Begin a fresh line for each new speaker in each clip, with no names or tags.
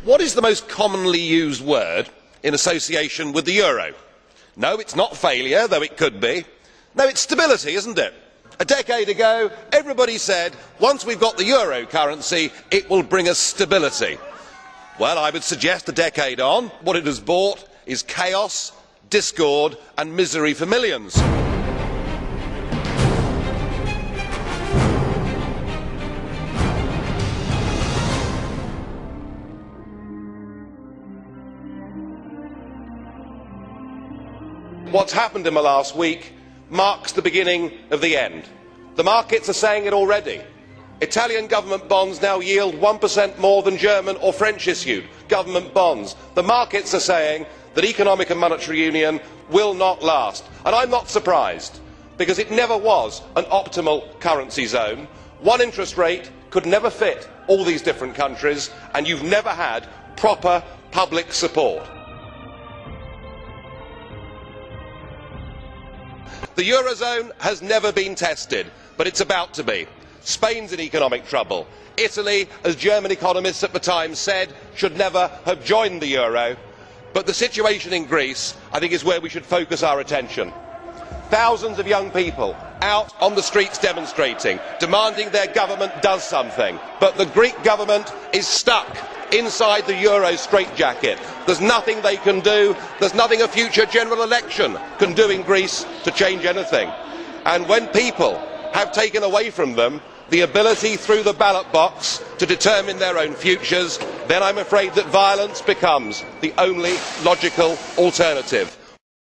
What is the most commonly used word in association with the euro? No, it's not failure, though it could be. No, it's stability, isn't it? A decade ago, everybody said, once we've got the euro currency, it will bring us stability. Well, I would suggest a decade on, what it has brought is chaos, discord and misery for millions. What's happened in the last week marks the beginning of the end. The markets are saying it already. Italian government bonds now yield 1% more than German or French issued government bonds. The markets are saying that economic and monetary union will not last. And I'm not surprised, because it never was an optimal currency zone. One interest rate could never fit all these different countries, and you've never had proper public support. The eurozone has never been tested, but it's about to be. Spain's in economic trouble. Italy, as German economists at the time said, should never have joined the euro. But the situation in Greece, I think, is where we should focus our attention. Thousands of young people out on the streets demonstrating, demanding their government does something. But the Greek government is stuck inside the euro straitjacket. There's nothing they can do. There's nothing a future general election can do in Greece to change anything. And when people have taken away from them the ability through the ballot box to determine their own futures, then I'm afraid that violence becomes the only logical alternative.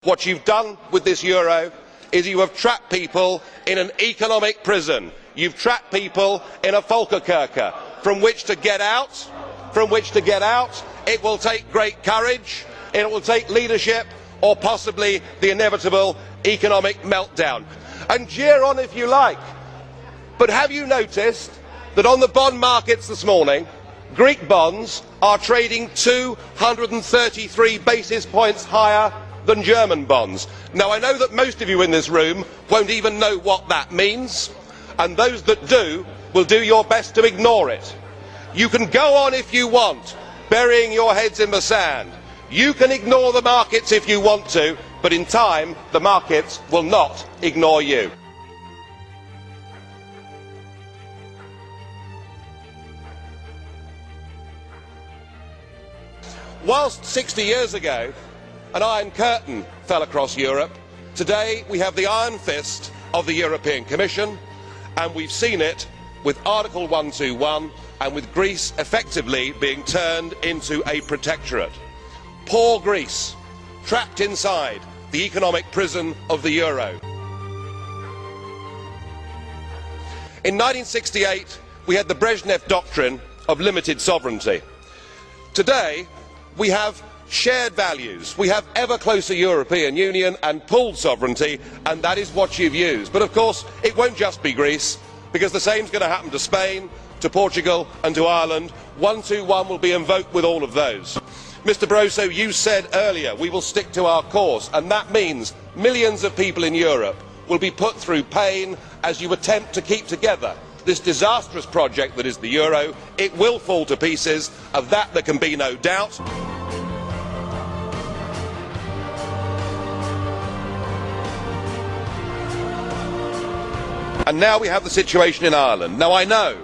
What you've done with this euro is you have trapped people in an economic prison. You've trapped people in a Volkerkerker from which to get out. It will take great courage, it will take leadership, or possibly the inevitable economic meltdown. And jeer on if you like, but have you noticed that on the bond markets this morning, Greek bonds are trading 233 basis points higher than German bonds? Now, I know that most of you in this room won't even know what that means, and those that do will do your best to ignore it. You can go on if you want, burying your heads in the sand. You can ignore the markets if you want to, but in time the markets will not ignore you. Whilst 60 years ago an iron curtain fell across Europe, today we have the iron fist of the European Commission, and we've seen it with Article 121 and with Greece effectively being turned into a protectorate. Poor Greece, trapped inside the economic prison of the euro. In 1968 we had the Brezhnev doctrine of limited sovereignty. Today we have shared values, we have ever closer European Union and pooled sovereignty, and that is what you've used. But of course it won't just be Greece, because the same is going to happen to Spain, to Portugal and to Ireland. 121 will be invoked with all of those. Mr Barroso, you said earlier we will stick to our course, and that means millions of people in Europe will be put through pain as you attempt to keep together this disastrous project that is the euro. It will fall to pieces, of that there can be no doubt. And now we have the situation in Ireland. Now, I know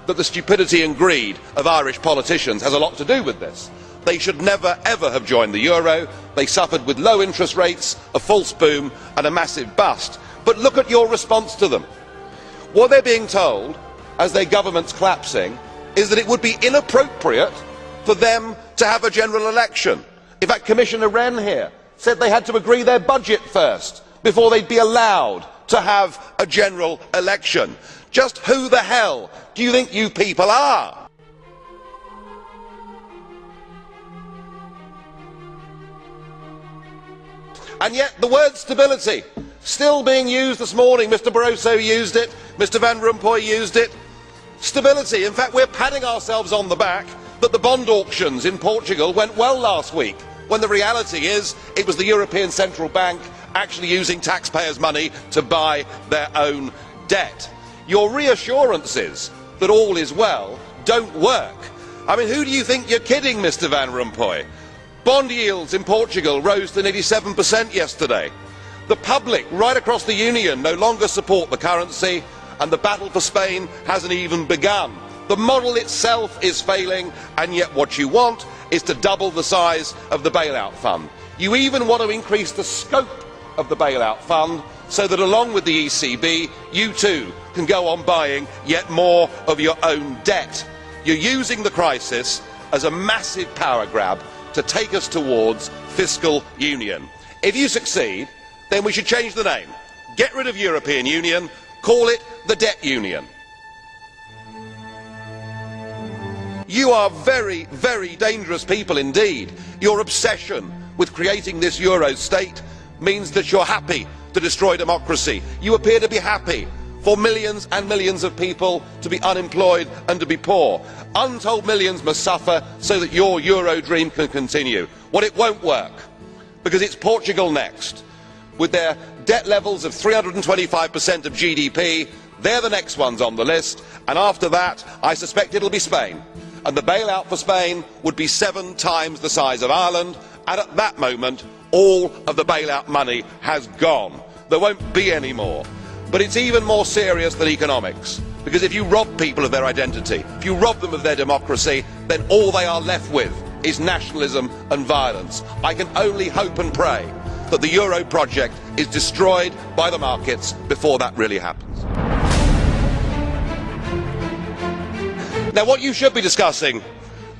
that the stupidity and greed of Irish politicians has a lot to do with this. They should never ever have joined the euro. They suffered with low interest rates, a false boom and a massive bust. But look at your response to them. What they're being told, as their government's collapsing, is that it would be inappropriate for them to have a general election. In fact, Commissioner Rehn here said they had to agree their budget first before they'd be allowed to have a general election. Just who the hell do you think you people are? And yet the word stability still being used this morning. Mr Barroso used it, Mr Van Rompuy used it. Stability. In fact, we're patting ourselves on the back that the bond auctions in Portugal went well last week, when the reality is it was the European Central Bank actually using taxpayers' money to buy their own debt. Your reassurances that all is well don't work. I mean, who do you think you're kidding, Mr Van Rompuy? Bond yields in Portugal rose to nearly 7% yesterday. The public right across the Union no longer support the currency, and the battle for Spain hasn't even begun. The model itself is failing, and yet what you want is to double the size of the bailout fund. You even want to increase the scope of the bailout fund so that along with the ECB, you too can go on buying yet more of your own debt. You're using the crisis as a massive power grab to take us towards fiscal union. If you succeed, then we should change the name. Get rid of European Union, call it the Debt Union. You are very, very dangerous people indeed. Your obsession with creating this Euro state means that you're happy to destroy democracy. You appear to be happy for millions and millions of people to be unemployed and to be poor. Untold millions must suffer so that your Euro dream can continue. Well, it won't work, because it's Portugal next. With their debt levels of 325% of GDP, they're the next ones on the list, and after that I suspect it'll be Spain. And the bailout for Spain would be 7 times the size of Ireland, and at that moment all of the bailout money has gone. There won't be any more. But it's even more serious than economics, because if you rob people of their identity, if you rob them of their democracy, then all they are left with is nationalism and violence. I can only hope and pray that the Euro project is destroyed by the markets before that really happens. Now, what you should be discussing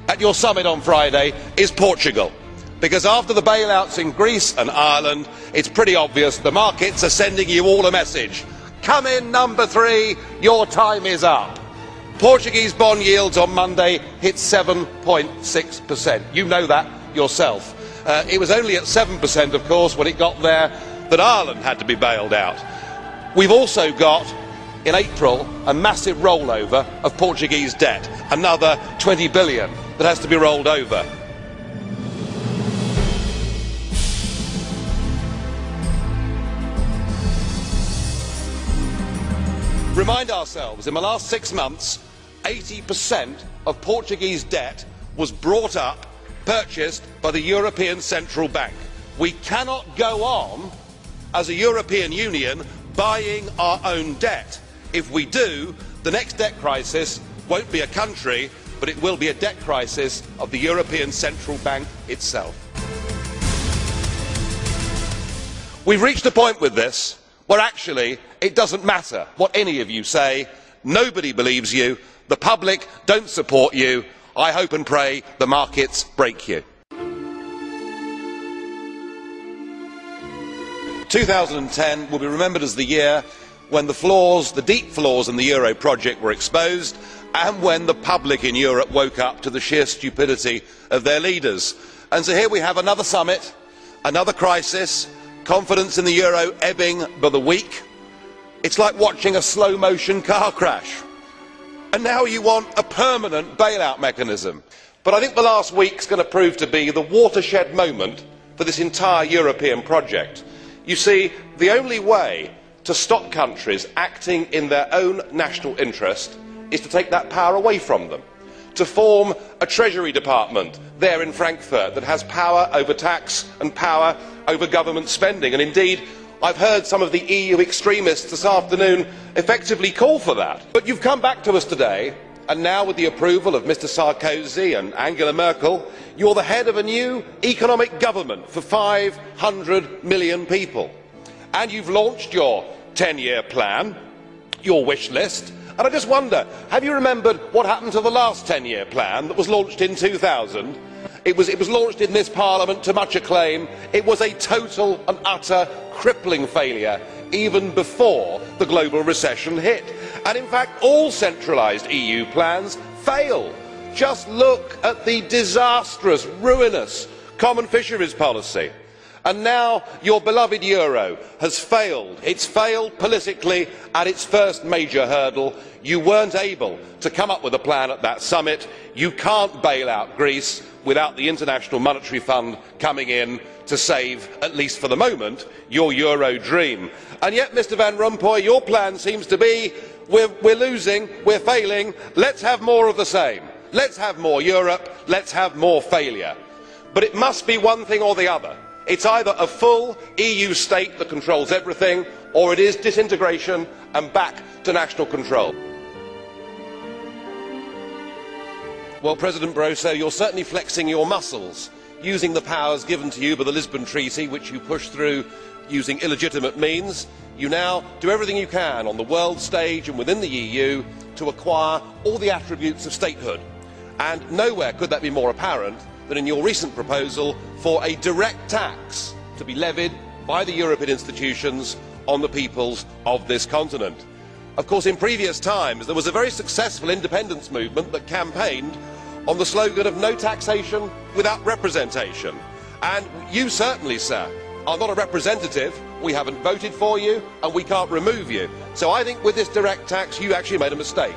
at your summit on Friday is Portugal, because after the bailouts in Greece and Ireland, it's pretty obvious the markets are sending you all a message. Come in, number 3, your time is up. Portuguese bond yields on Monday hit 7.6%. You know that yourself. It was only at 7%, of course, when it got there that Ireland had to be bailed out. We've also got, in April, a massive rollover of Portuguese debt, another 20 billion that has to be rolled over. Remind ourselves, in the last 6 months, 80% of Portuguese debt was brought up, purchased by the European Central Bank. We cannot go on as a European Union buying our own debt. If we do, the next debt crisis won't be a country, but it will be a debt crisis of the European Central Bank itself. We've reached a point with this where actually it doesn't matter what any of you say. Nobody believes you. The public don't support you. I hope and pray the markets break you. 2010 will be remembered as the year when the flaws, the deep flaws in the Euro project were exposed, and when the public in Europe woke up to the sheer stupidity of their leaders. And so here we have another summit, another crisis, confidence in the euro ebbing by the week. It's like watching a slow-motion car crash. And now you want a permanent bailout mechanism. But I think the last week's going to prove to be the watershed moment for this entire European project. You see, the only way to stop countries acting in their own national interest is to take that power away from them, to form a Treasury Department there in Frankfurt that has power over tax and power over government spending. And indeed, I've heard some of the EU extremists this afternoon effectively call for that. But you've come back to us today, and now with the approval of Mr Sarkozy and Angela Merkel, you're the head of a new economic government for 500 million people. And you've launched your 10-year plan, your wish list. And I just wonder, have you remembered what happened to the last 10-year plan that was launched in 2000? It was launched in this Parliament to much acclaim. It was a total and utter crippling failure even before the global recession hit. And in fact, all centralised EU plans fail. Just look at the disastrous, ruinous common fisheries policy. And now your beloved euro has failed. It's failed politically at its first major hurdle. You weren't able to come up with a plan at that summit. You can't bail out Greece without the International Monetary Fund coming in to save, at least for the moment, your euro dream. And yet, Mr Van Rompuy, your plan seems to be we're losing, we're failing, let's have more of the same. let's have more Europe, let's have more failure. But it must be one thing or the other. It's either a full EU state that controls everything, or it is disintegration and back to national control. Well, President Barroso, you're certainly flexing your muscles, using the powers given to you by the Lisbon Treaty, which you pushed through using illegitimate means. You now do everything you can on the world stage and within the EU to acquire all the attributes of statehood. And nowhere could that be more apparent than in your recent proposal for a direct tax to be levied by the European institutions on the peoples of this continent. Of course, in previous times there was a very successful independence movement that campaigned on the slogan of no taxation without representation. And you certainly, sir, are not a representative. We haven't voted for you and we can't remove you. So I think with this direct tax you actually made a mistake.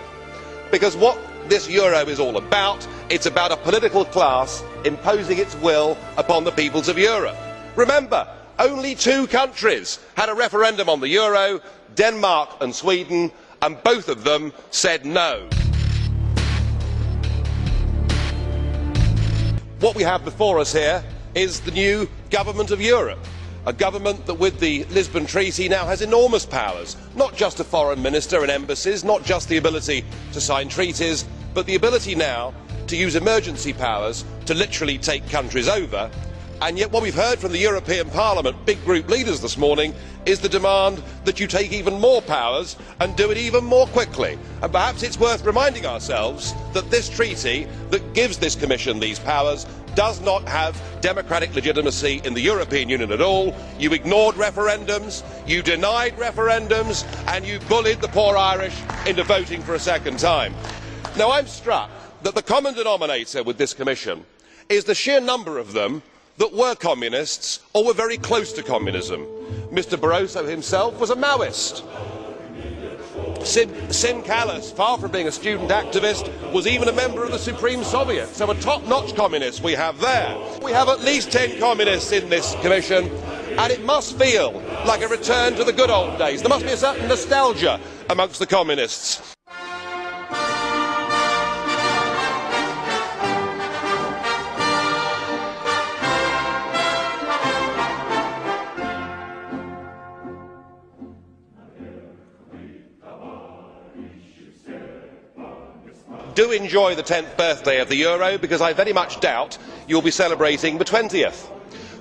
Because what this euro is all about, it's about a political class imposing its will upon the peoples of Europe. Remember, only 2 countries had a referendum on the euro, Denmark and Sweden, and both of them said no. What we have before us here is the new government of Europe, a government that with the Lisbon Treaty now has enormous powers, not just a foreign minister and embassies, not just the ability to sign treaties, but the ability now to use emergency powers to literally take countries over. And yet what we've heard from the European Parliament big group leaders this morning is the demand that you take even more powers and do it even more quickly. And perhaps it's worth reminding ourselves that this treaty that gives this Commission these powers does not have democratic legitimacy in the European Union at all. You ignored referendums, you denied referendums, and you bullied the poor Irish into voting for a second time. Now I'm struck that the common denominator with this Commission is the sheer number of them that were communists or were very close to communism. Mr Barroso himself was a Maoist. Sim Kallas, far from being a student activist, was even a member of the Supreme Soviet. So a top-notch communist we have there. We have at least 10 communists in this Commission, and it must feel like a return to the good old days. There must be a certain nostalgia amongst the communists. Do enjoy the 10th birthday of the euro, because I very much doubt you'll be celebrating the 20th.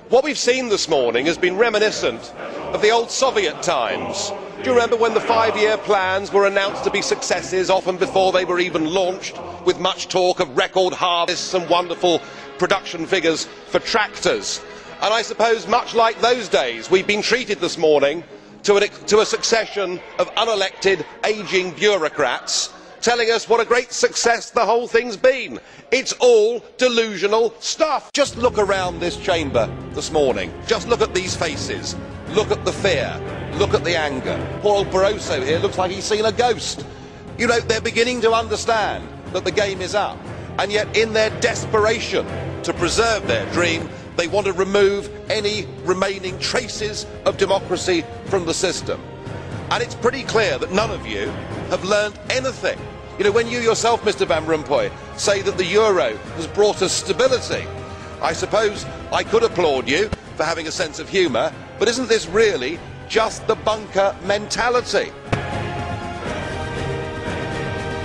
What we've seen this morning has been reminiscent of the old Soviet times. Do you remember when the 5-year plans were announced to be successes, often before they were even launched, with much talk of record harvests and wonderful production figures for tractors? And I suppose, much like those days, we've been treated this morning to a succession of unelected, ageing bureaucrats telling us what a great success the whole thing's been. It's all delusional stuff. Just look around this chamber this morning. Just look at these faces. Look at the fear. Look at the anger. Poor old Barroso here looks like he's seen a ghost. You know, they're beginning to understand that the game is up. And yet in their desperation to preserve their dream, they want to remove any remaining traces of democracy from the system. And it's pretty clear that none of you have learned anything. You know, when you yourself, Mr Van Rompuy, say that the euro has brought us stability, I suppose I could applaud you for having a sense of humour, but isn't this really just the bunker mentality?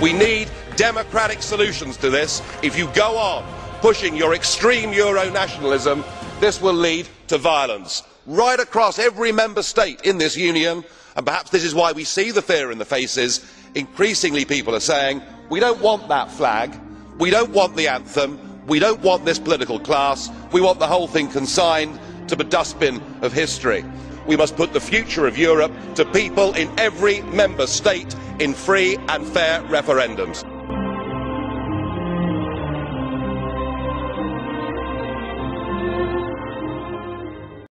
We need democratic solutions to this. If you go on pushing your extreme euro nationalism, this will lead to violence right across every member state in this union. And perhaps this is why we see the fear in the faces. Increasingly people are saying, we don't want that flag, we don't want the anthem, we don't want this political class, we want the whole thing consigned to the dustbin of history. We must put the future of Europe to people in every member state in free and fair referendums.